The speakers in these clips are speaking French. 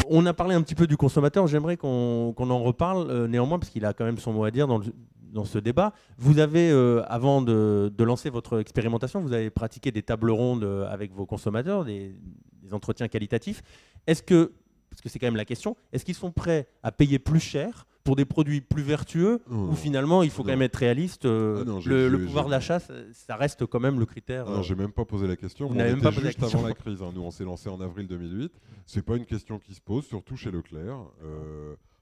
On a parlé un petit peu du consommateur, j'aimerais qu'on en reparle néanmoins, parce qu'il a quand même son mot à dire dans ce débat. Vous avez, avant de lancer votre expérimentation, vous avez pratiqué des tables rondes avec vos consommateurs, des entretiens qualitatifs. Est-ce que, parce que c'est quand même la question, est-ce qu'ils sont prêts à payer plus cher pour des produits plus vertueux, ou finalement il faut quand même être réaliste, le pouvoir d'achat, ça reste quand même le critère. Non, j'ai même pas posé la question. Vous On n'avez même était pas posé la juste question. avant la crise. Nous, on s'est lancé en avril 2008. C'est pas une question qui se pose, surtout chez Leclerc.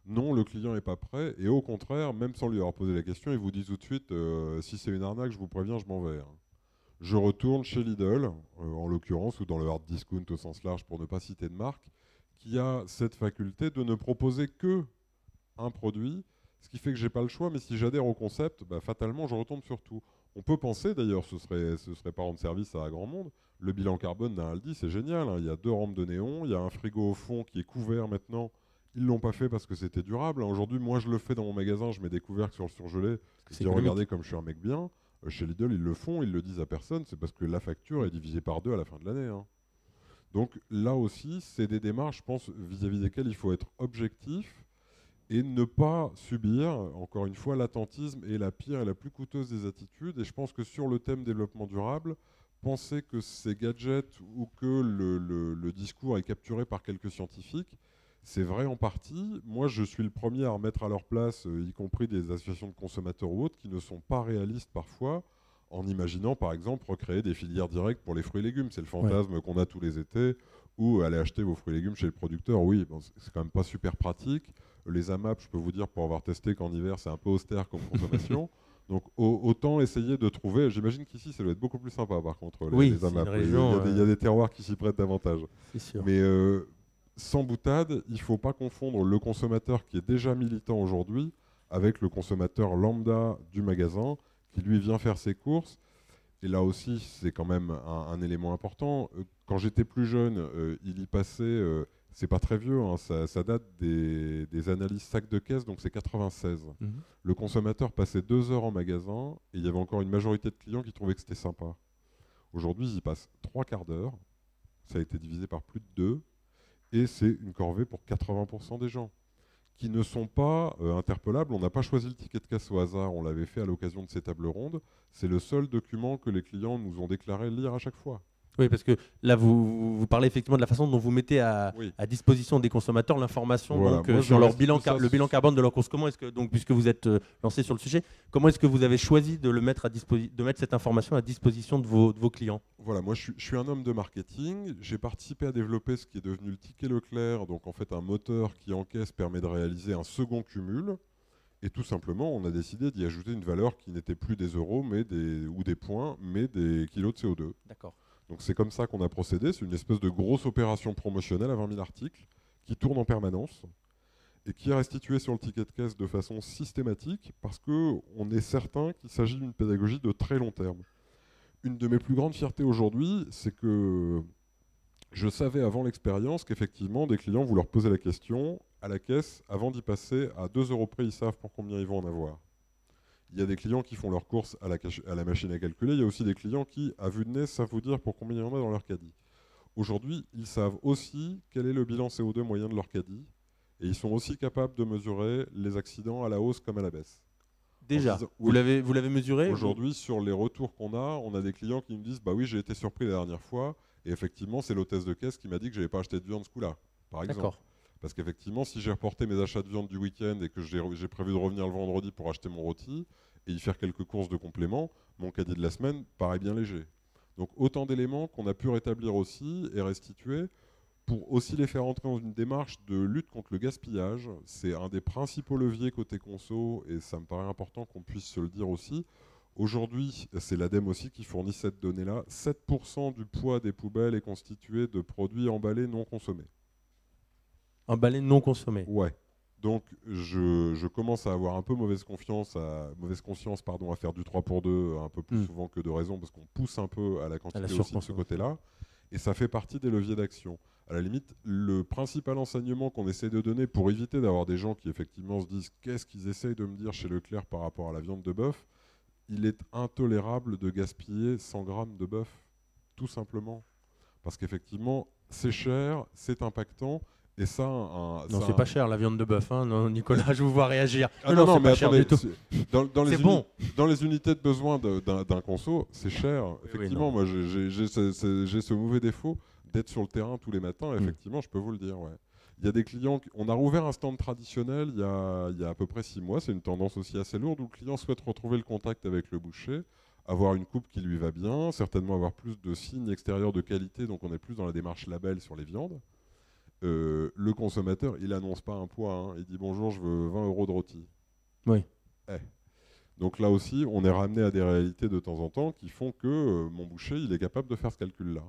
Non, le client n'est pas prêt. Et au contraire, même sans lui avoir posé la question, il vous dit tout de suite si c'est une arnaque, je vous préviens, je m'en vais. Je retourne chez Lidl, en l'occurrence, ou dans le hard discount au sens large, pour ne pas citer de marque, qui a cette faculté de ne proposer que un produit, ce qui fait que j'ai pas le choix. Mais si j'adhère au concept, fatalement, je retombe sur tout. On peut penser, d'ailleurs, ce serait pas rendre service à grand monde. Le bilan carbone d'un Aldi, c'est génial. Il y a 2 rampes de néon, il y a un frigo au fond qui est couvert maintenant. Ils l'ont pas fait parce que c'était durable. Aujourd'hui, moi, je le fais dans mon magasin, je mets des couvercles sur le surgelé. Je dis, regardez comme je suis un mec bien. Chez Lidl, ils le font, ils le disent à personne. C'est parce que la facture est divisée par 2 à la fin de l'année. Donc là aussi, c'est des démarches, je pense, vis-à-vis desquelles il faut être objectif et ne pas subir, encore une fois, l'attentisme est la pire et la plus coûteuse des attitudes. Et je pense que sur le thème développement durable, penser que ces gadgets ou que le discours est capturé par quelques scientifiques, c'est vrai en partie. Moi, je suis le premier à remettre à leur place, y compris des associations de consommateurs ou autres, qui ne sont pas réalistes parfois, en imaginant, par exemple, recréer des filières directes pour les fruits et légumes. C'est le fantasme qu'on a tous les étés, ou aller acheter vos fruits et légumes chez le producteur. Oui, bon, c'est quand même pas super pratique. Les AMAP, je peux vous dire, pour avoir testé qu'en hiver, c'est un peu austère comme consommation. Donc autant essayer de trouver, j'imagine qu'ici ça doit être beaucoup plus sympa par contre, les AMAP. Il y a des terroirs qui s'y prêtent davantage. C'est sûr. Mais sans boutade, il ne faut pas confondre le consommateur qui est déjà militant aujourd'hui avec le consommateur lambda du magasin qui lui vient faire ses courses. Et là aussi, c'est quand même un élément important. Quand j'étais plus jeune, il y passait, c'est pas très vieux, ça date des analyses sac de caisse, donc c'est 96. Le consommateur passait 2 heures en magasin et il y avait encore une majorité de clients qui trouvaient que c'était sympa. Aujourd'hui, ils y passent 3 quarts d'heure. Ça a été divisé par plus de 2. Et c'est une corvée pour 80% des gens qui ne sont pas interpellables. On n'a pas choisi le ticket de caisse au hasard, on l'avait fait à l'occasion de ces tables rondes. C'est le seul document que les clients nous ont déclaré lire à chaque fois. Oui, parce que là, vous parlez effectivement de la façon dont vous mettez à disposition des consommateurs l'information sur le bilan carbone de leur course. Comment est-ce que, donc, puisque vous êtes lancé sur le sujet, comment est-ce que vous avez choisi de mettre cette information à disposition de vos clients? Voilà, moi je suis un homme de marketing. J'ai participé à développer ce qui est devenu le ticket Leclerc, donc en fait un moteur qui encaisse permet de réaliser un second cumul. Et tout simplement, on a décidé d'y ajouter une valeur qui n'était plus des euros ou des points, mais des kilos de CO2. D'accord. Donc c'est comme ça qu'on a procédé. C'est une espèce de grosse opération promotionnelle à 20 000 articles qui tourne en permanence et qui est restituée sur le ticket de caisse de façon systématique parce qu'on est certain qu'il s'agit d'une pédagogie de très long terme. Une de mes plus grandes fiertés aujourd'hui, c'est que je savais avant l'expérience qu'effectivement, des clients, vous leur posez la question à la caisse, avant d'y passer, à 2 euros près, ils savent pour combien ils vont en avoir. Il y a des clients qui font leurs courses à la machine à calculer. Il y a aussi des clients qui, à vue de nez, savent vous dire pour combien il y en a dans leur caddie. Aujourd'hui, ils savent aussi quel est le bilan CO2 moyen de leur caddie. Et ils sont aussi capables de mesurer les accidents à la hausse comme à la baisse. Déjà, vous l'avez mesuré? Aujourd'hui, sur les retours qu'on a, on a des clients qui me disent « Bah oui, j'ai été surpris la dernière fois. Et effectivement, c'est l'hôtesse de caisse qui m'a dit que je n'avais pas acheté de viande ce coup-là, par exemple. » Parce qu'effectivement, si j'ai reporté mes achats de viande du week-end et que j'ai prévu de revenir le vendredi pour acheter mon rôti et y faire quelques courses de complément, mon caddie de la semaine paraît bien léger. Donc autant d'éléments qu'on a pu rétablir aussi et restituer pour aussi les faire entrer dans une démarche de lutte contre le gaspillage. C'est un des principaux leviers côté conso et ça me paraît important qu'on puisse se le dire aussi. Aujourd'hui, c'est l'ADEME aussi qui fournit cette donnée-là. 7% du poids des poubelles est constitué de produits emballés non consommés. Emballés non consommés. Ouais. Donc je commence à avoir un peu mauvaise conscience à faire du 3 pour 2 un peu plus souvent que de raison parce qu'on pousse un peu à la quantité aussi de ce côté-là. Et ça fait partie des leviers d'action. À la limite, le principal enseignement qu'on essaie de donner pour éviter d'avoir des gens qui effectivement se disent qu'est-ce qu'ils essayent de me dire chez Leclerc par rapport à la viande de bœuf, il est intolérable de gaspiller 100 grammes de bœuf, tout simplement. Parce qu'effectivement, c'est cher, c'est impactant, Et ça, Non, c'est pas cher la viande de bœuf, hein. Non, Nicolas, je vous vois réagir. Ah non, c'est mais pas cher attendez, du tout. c'est bon. Dans les unités de besoin d'un conso, c'est cher. Effectivement, moi j'ai ce mauvais défaut d'être sur le terrain tous les matins. Effectivement, je peux vous le dire. Ouais. Il y a des clients, on a rouvert un stand traditionnel il y a à peu près 6 mois. C'est une tendance aussi assez lourde où le client souhaite retrouver le contact avec le boucher, avoir une coupe qui lui va bien, certainement avoir plus de signes extérieurs de qualité. Donc on est plus dans la démarche label sur les viandes. Le consommateur, il annonce pas un poids, hein. Il dit bonjour, je veux 20 € de rôti. Oui. Donc là aussi, on est ramené à des réalités de temps en temps qui font que mon boucher, il est capable de faire ce calcul-là.